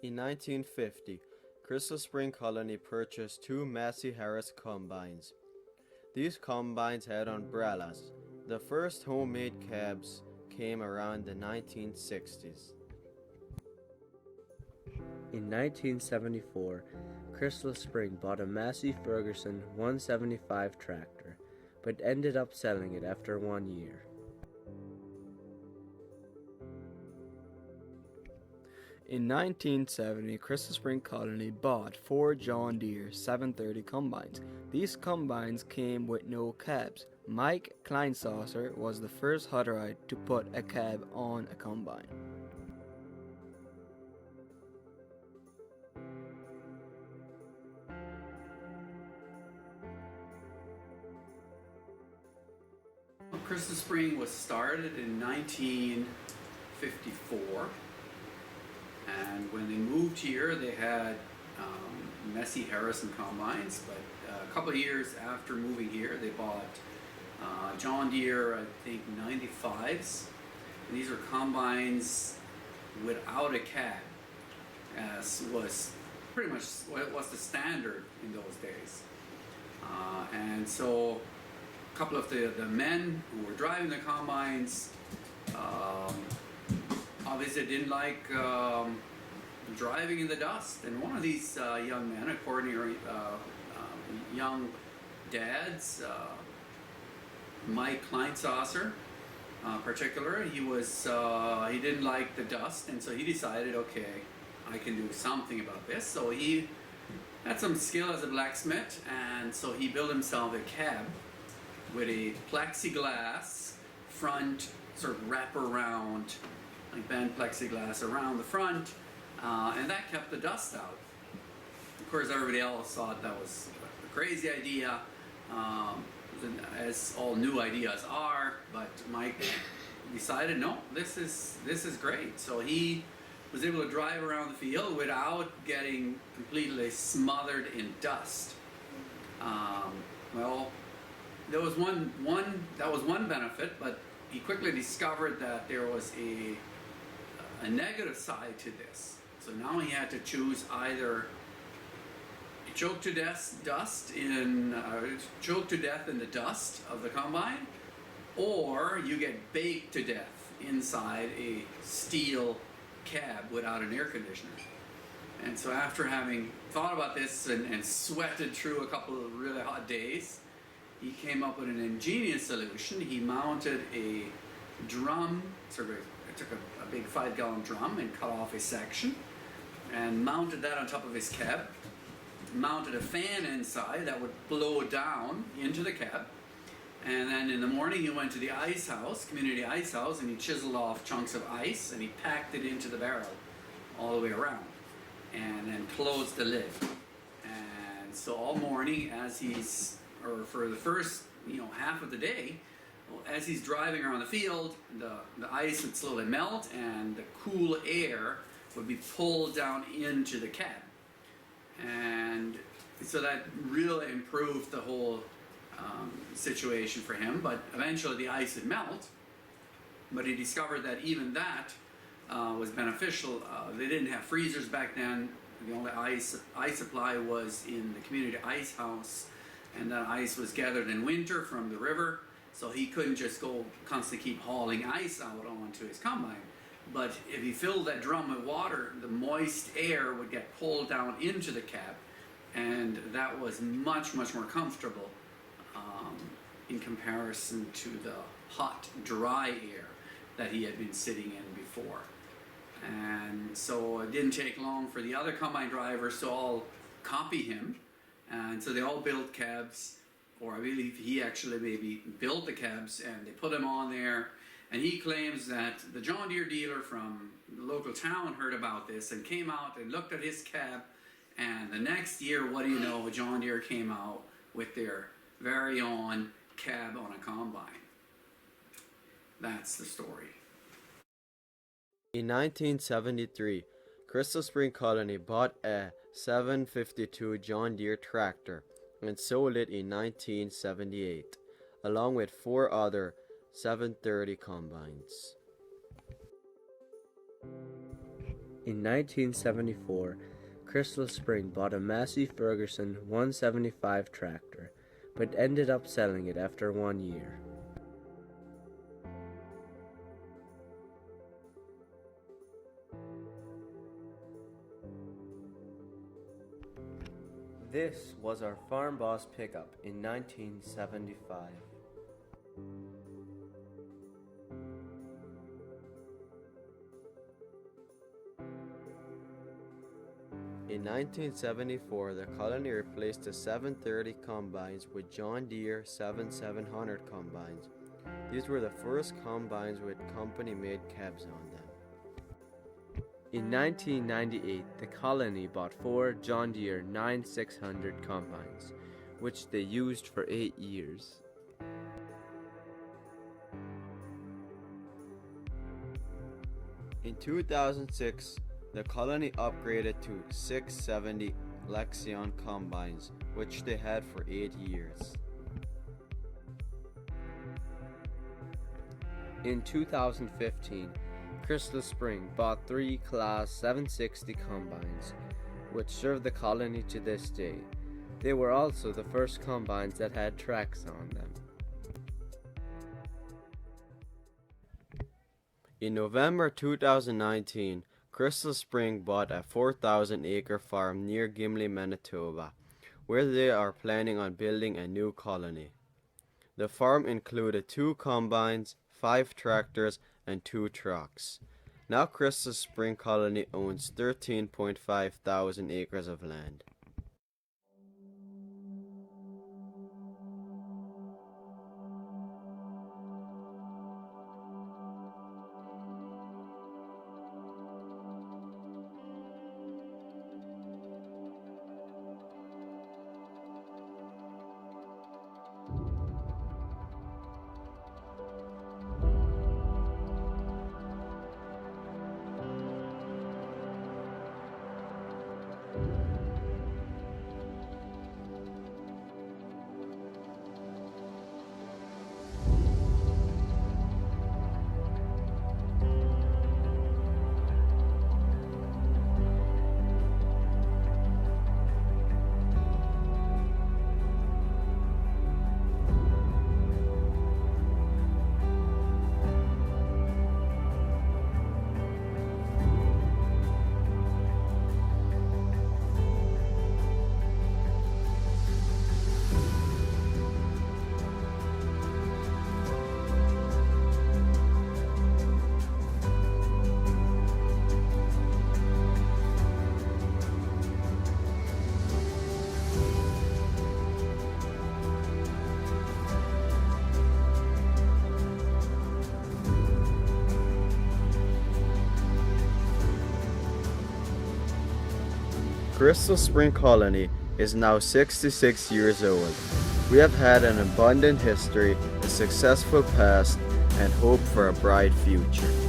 In 1950, Crystal Spring Colony purchased two Massey Harris combines. These combines had umbrellas. The first homemade cabs came around the 1960s. In 1974, Crystal Spring bought a Massey Ferguson 175 tractor, but ended up selling it after 1 year. In 1970, Crystal Spring Colony bought four John Deere 730 combines. These combines came with no cabs. Mike Kleinsasser was the first Hutterite to put a cab on a combine. Crystal Spring was started in 1954, and when they moved here they had Massey Harrison combines, but a couple of years after moving here they bought John Deere, I think 95s, and these are combines without a cab, as was pretty much what was the standard in those days. And so a couple of the men who were driving the combines obviously didn't like driving in the dust, and one of these young men, according to young dads, Mike Kleinsasser particular, he didn't like the dust, and so he decided, okay, I can do something about this. So he had some skill as a blacksmith, and so he built himself a cab with a plexiglass front, sort of wraparound, like bent plexiglass around the front, and that kept the dust out. Of course, everybody else thought that was a crazy idea, as all new ideas are. But Mike decided, no, this is great. So he was able to drive around the field without getting completely smothered in dust. Well, there was one benefit, but he quickly discovered that there was a negative side to this. So now he had to choose either choke to death in the dust of the combine, or you get baked to death inside a steel cab without an air conditioner. And so after having thought about this and sweated through a couple of really hot days, he came up with an ingenious solution. He mounted a drum, took a big 5-gallon drum and cut off a section and mounted that on top of his cab, mounted a fan inside that would blow down into the cab, and then in the morning he went to the ice house, community ice house, and he chiseled off chunks of ice and he packed it into the barrel all the way around and then closed the lid. And so all morning, for the first half of the day, as he's driving around the field, the ice would slowly melt and the cool air would be pulled down into the cab. And so that really improved the whole situation for him. But eventually the ice would melt, but he discovered that even that was beneficial. They didn't have freezers back then. The only ice supply was in the community ice house, and that ice was gathered in winter from the river, so he couldn't just go constantly keep hauling ice out onto his combine. But if he filled that drum with water, the moist air would get pulled down into the cab, and that was much, much more comfortable in comparison to the hot, dry air that he had been sitting in before. And so it didn't take long for the other combine drivers to all copy him, and so they all built cabs, or I believe he actually maybe built the cabs, and they put them on there. And he claims that the John Deere dealer from the local town heard about this and came out and looked at his cab, and the next year, what do you know, John Deere came out with their very own cab on a combine. That's the story. In 1973, Crystal Spring Colony bought a 752 John Deere tractor and sold it in 1978, along with four other 730 combines. In 1974, Crystal Spring bought a Massey Ferguson 175 tractor, but ended up selling it after 1 year. This was our Farm Boss pickup in 1975. In 1974, the colony replaced the 730 combines with John Deere 7700 combines. These were the first combines with company-made cabs on them. In 1998, the colony bought 4 John Deere 9600 combines, which they used for 8 years. In 2006, the colony upgraded to 670 Lexion combines, which they had for 8 years. In 2015, Crystal Spring bought 3 Class 760 combines, which serve the colony to this day. They were also the first combines that had tracks on them. In November 2019, Crystal Spring bought a 4,000-acre farm near Gimli, Manitoba, where they are planning on building a new colony. The farm included 2 combines, 5 tractors, and 2 trucks. Now Crystal Spring Colony owns 13.5 thousand acres of land. Crystal Spring Colony is now 66 years old. We have had an abundant history, a successful past, and hope for a bright future.